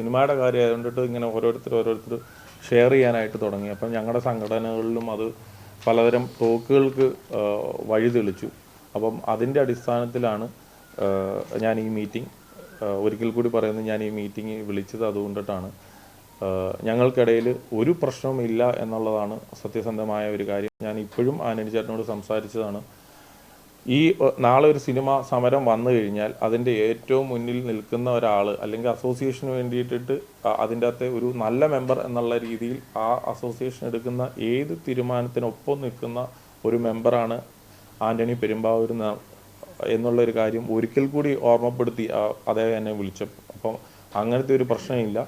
സിനിമയുടെ കാര്യം ആയതുകൊണ്ടിട്ട് ഇങ്ങനെ ഓരോരുത്തർ ഷെയർ ചെയ്യാനായിട്ട് തുടങ്ങി. അപ്പം ഞങ്ങളുടെ സംഘടനകളിലും അത് പലതരം ടോക്കുകൾക്ക് വഴി തെളിച്ചു. അപ്പം അതിൻ്റെ അടിസ്ഥാനത്തിലാണ് ഞാൻ ഈ മീറ്റിംഗ് ഒരിക്കൽ കൂടി പറയുന്നത്, ഞാൻ ഈ മീറ്റിംഗ് വിളിച്ചത് അതുകൊണ്ടിട്ടാണ്. ഞങ്ങൾക്കിടയിൽ ഒരു പ്രശ്നവുമില്ല എന്നുള്ളതാണ് സത്യസന്ധമായ ഒരു കാര്യം. ഞാൻ ഇപ്പോഴും ആന്റണി ചേട്ടനോട് സംസാരിച്ചതാണ്. ഈ നാളെ ഒരു സിനിമ സമരം വന്നു കഴിഞ്ഞാൽ അതിൻ്റെ ഏറ്റവും മുന്നിൽ നിൽക്കുന്ന ഒരാൾ അല്ലെങ്കിൽ അസോസിയേഷന് വേണ്ടിയിട്ടിട്ട് അതിൻ്റെ അകത്തെ ഒരു നല്ല മെമ്പർ എന്നുള്ള രീതിയിൽ ആ അസോസിയേഷൻ എടുക്കുന്ന ഏത് തീരുമാനത്തിനൊപ്പം നിൽക്കുന്ന ഒരു മെമ്പറാണ് ആന്റണി പെരുമ്പാവൂർ എന്നുള്ളൊരു കാര്യം ഒരിക്കൽ കൂടി ഓർമ്മപ്പെടുത്തി അദ്ദേഹം എന്നെ വിളിച്ചപ്പോൾ. അപ്പം അങ്ങനത്തെ ഒരു പ്രശ്നമില്ല.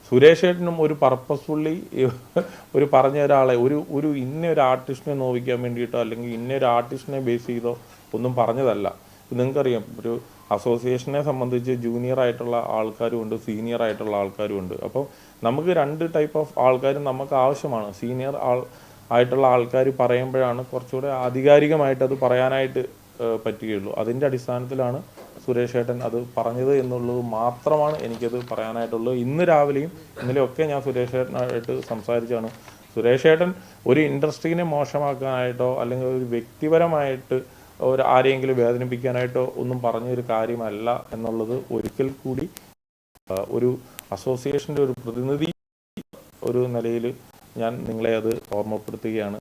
സുരേഷ് ഏട്ടനും ഒരു പർപ്പസ്ഫുള്ളി ഒരു പറഞ്ഞ ഒരാളെ ഒരു ഇന്നൊരു ആർട്ടിസ്റ്റിനെ നോവിക്കാൻ വേണ്ടിയിട്ടോ അല്ലെങ്കിൽ ഇന്നൊരു ആർട്ടിസ്റ്റിനെ ബേസ് ചെയ്തോ ഒന്നും പറഞ്ഞതല്ല. നിങ്ങൾക്കറിയാം, ഒരു അസോസിയേഷനെ സംബന്ധിച്ച് ജൂനിയർ ആയിട്ടുള്ള ആൾക്കാരും ഉണ്ട്, സീനിയർ ആയിട്ടുള്ള ആൾക്കാരും ഉണ്ട്. അപ്പോൾ നമുക്ക് രണ്ട് ടൈപ്പ് ഓഫ് ആൾക്കാരും നമുക്ക് ആവശ്യമാണ്. സീനിയർ ആയിട്ടുള്ള ആൾക്കാർ പറയുമ്പോഴാണ് കുറച്ചുകൂടെ ആധികാരികമായിട്ട് അത് പറയാനായിട്ട് പറ്റുകയുള്ളൂ. അതിൻ്റെ അടിസ്ഥാനത്തിലാണ് സുരേഷ് ഏട്ടൻ അത് പറഞ്ഞത് എന്നുള്ളത് മാത്രമാണ് എനിക്കത് പറയാനായിട്ടുള്ളത്. ഇന്ന് രാവിലെയും ഇന്നലെയൊക്കെ ഞാൻ സുരേഷ് ഏട്ടനായിട്ട് സംസാരിച്ചാണ്. സുരേഷ് ഏട്ടൻ ഒരു ഇൻഡസ്ട്രീനെ മോശമാക്കാനായിട്ടോ അല്ലെങ്കിൽ ഒരു വ്യക്തിപരമായിട്ട് ആരെയെങ്കിലും വേദനിപ്പിക്കാനായിട്ടോ ഒന്നും പറഞ്ഞൊരു കാര്യമല്ല എന്നുള്ളത് ഒരിക്കൽ കൂടി ഒരു അസോസിയേഷൻ്റെ ഒരു പ്രതിനിധി ഒരു നിലയിൽ ഞാൻ നിങ്ങളെ അത് ഓർമ്മപ്പെടുത്തുകയാണ്.